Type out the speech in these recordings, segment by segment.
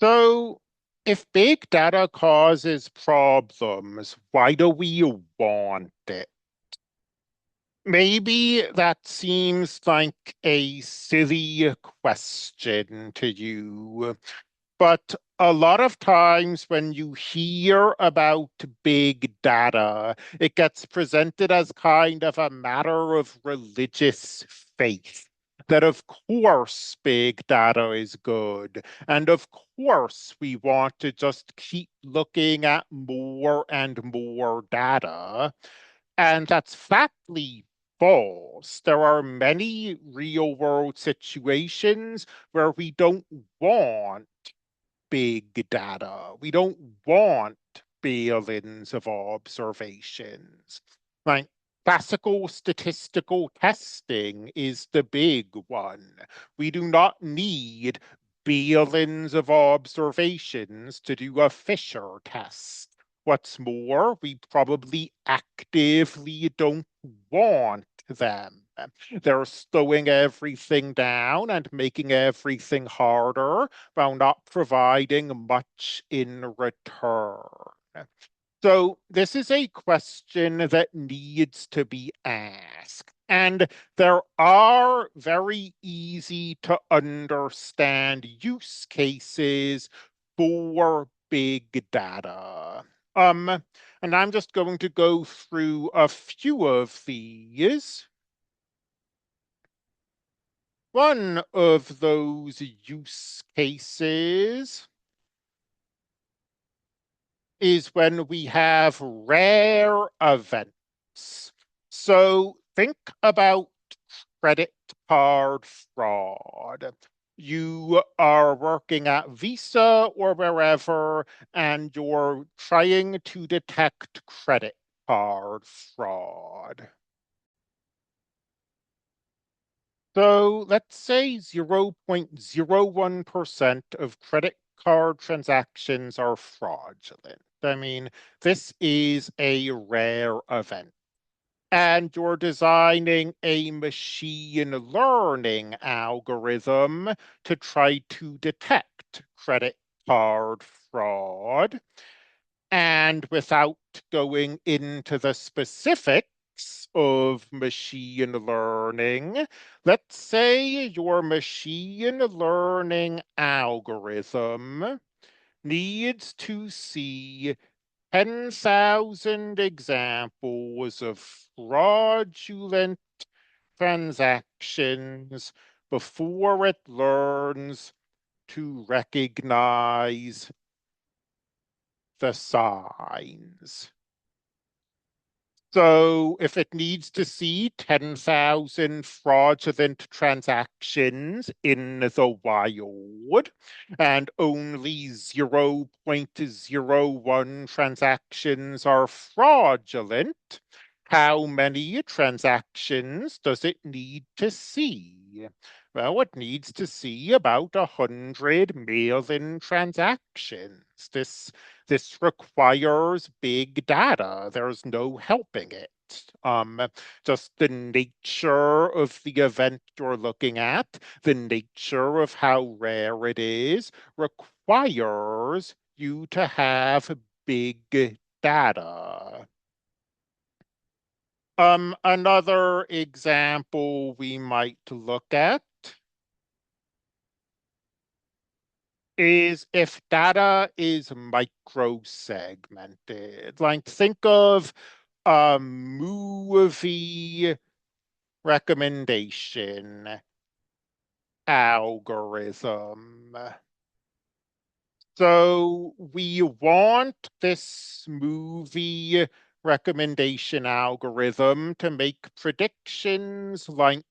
So, if big data causes problems, why do we want it? Maybe that seems like a silly question to you, but a lot of times when you hear about big data, it gets presented as kind of a matter of religious faith. That of course big data is good. And of course we want to just keep looking at more and more data. And that's flatly false. There are many real world situations where we don't want big data. We don't want billions of observations. Like classical statistical testing is the big one. We do not need billions of observations to do a Fisher test. What's more, we probably actively don't want them. They're slowing everything down and making everything harder while not providing much in return. So, this is a question that needs to be asked. And there are very easy to understand use cases for big data. And I'm just going to go through a few of these. One of those use cases is when we have rare events. So think about credit card fraud. You are working at Visa or wherever, and you're trying to detect credit card fraud. So let's say 0.01% of credit card transactions are fraudulent. I mean, this is a rare event. And you're designing a machine learning algorithm to try to detect credit card fraud. And without going into the specifics of machine learning, let's say your machine learning algorithm needs to see 10,000 examples of fraudulent transactions before it learns to recognize the signs. So if it needs to see 10,000 fraudulent transactions in the wild and only 0.01 transactions are fraudulent, how many transactions does it need to see? Well, it needs to see about 100 million transactions. This requires big data. There's no helping it. Um, just the nature of the event you're looking at, the nature of how rare it is, requires you to have big data. Another example we might look at is if data is micro-segmented. Like think of a movie recommendation algorithm. So we want this movie recommendation algorithm to make predictions like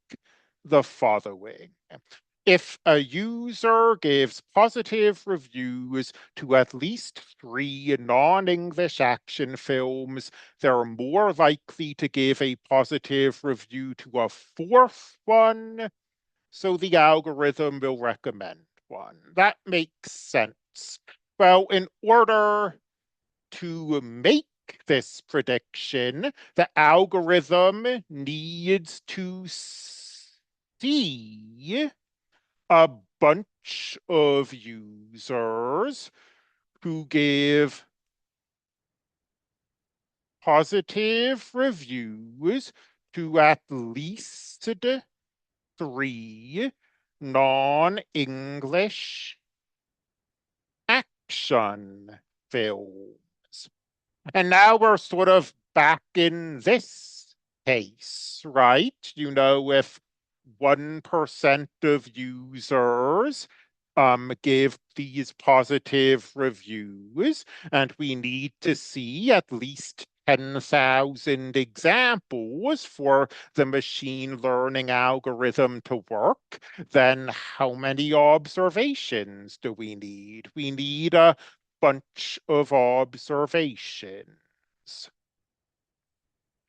the following. If a user gives positive reviews to at least three non-English action films, they're more likely to give a positive review to a fourth one, so the algorithm will recommend one. That makes sense. Well, in order to make this prediction, the algorithm needs to see a bunch of users who give positive reviews to at least three non-English action films. And now we're sort of back in this case, right? If 1% of users give these positive reviews, and we need to see at least 10,000 examples for the machine learning algorithm to work, then how many observations do we need? We need a bunch of observations.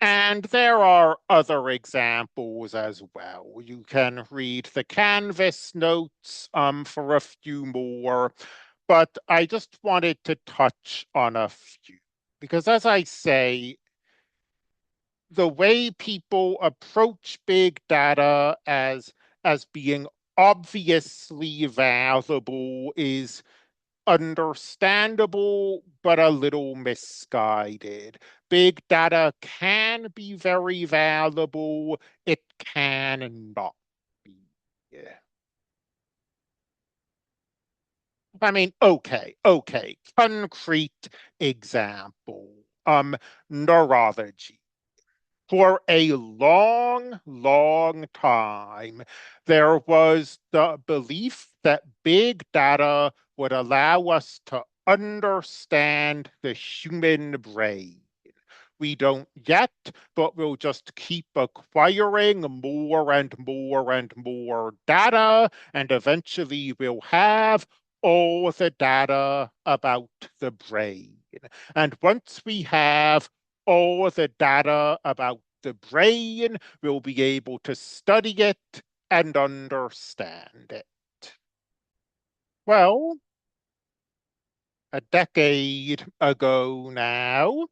And there are other examples as well. You can read the Canvas notes for a few more, but I just wanted to touch on a few. Because as I say, the way people approach big data as being obviously valuable is understandable, but a little misguided. Big data can be very valuable. It can not be. Yeah. I mean, okay. Concrete example. Neurology. For a long, long time, there was the belief that big data would allow us to understand the human brain. We don't yet, but we'll just keep acquiring more and more and more data, and eventually we'll have all the data about the brain. And once we have all the data about the brain, we'll be able to study it and understand it. Well, a decade ago now,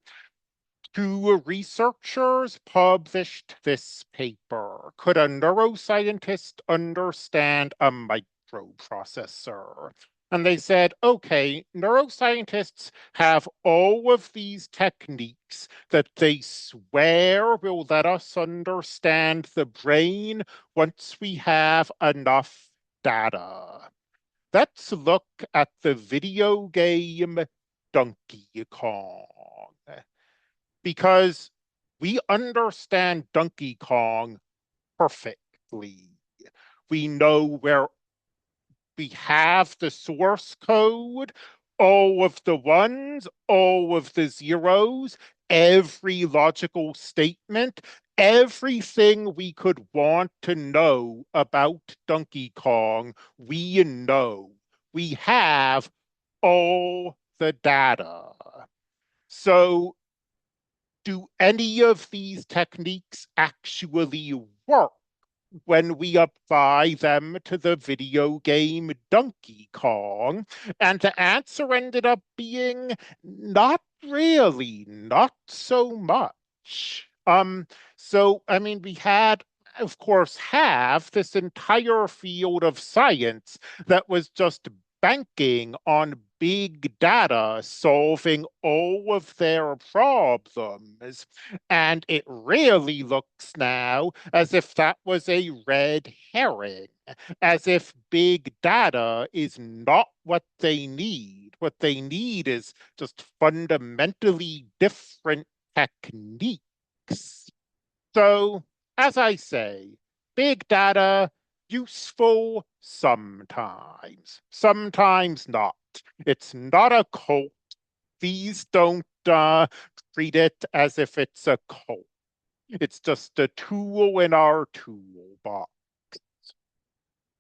two researchers published this paper. Could a neuroscientist understand a microprocessor? And they said, okay, neuroscientists have all of these techniques that they swear will let us understand the brain once we have enough data. Let's look at the video game Donkey Kong because we understand Donkey Kong perfectly. We know where we have the source code, all of the ones, all of the zeros, every logical statement, everything we could want to know about Donkey Kong, we know. We have all the data. So do any of these techniques actually work when we apply them to the video game Donkey Kong? And the answer ended up being not really, not so much. So I mean, we had, of course, have this entire field of science that was just banking on big data solving all of their problems. And it really looks now as if that was a red herring, as if big data is not what they need. What they need is just fundamentally different techniques. So, as I say, big data, useful sometimes, sometimes not. It's not a cult. Please don't treat it as if it's a cult. It's just a tool in our toolbox.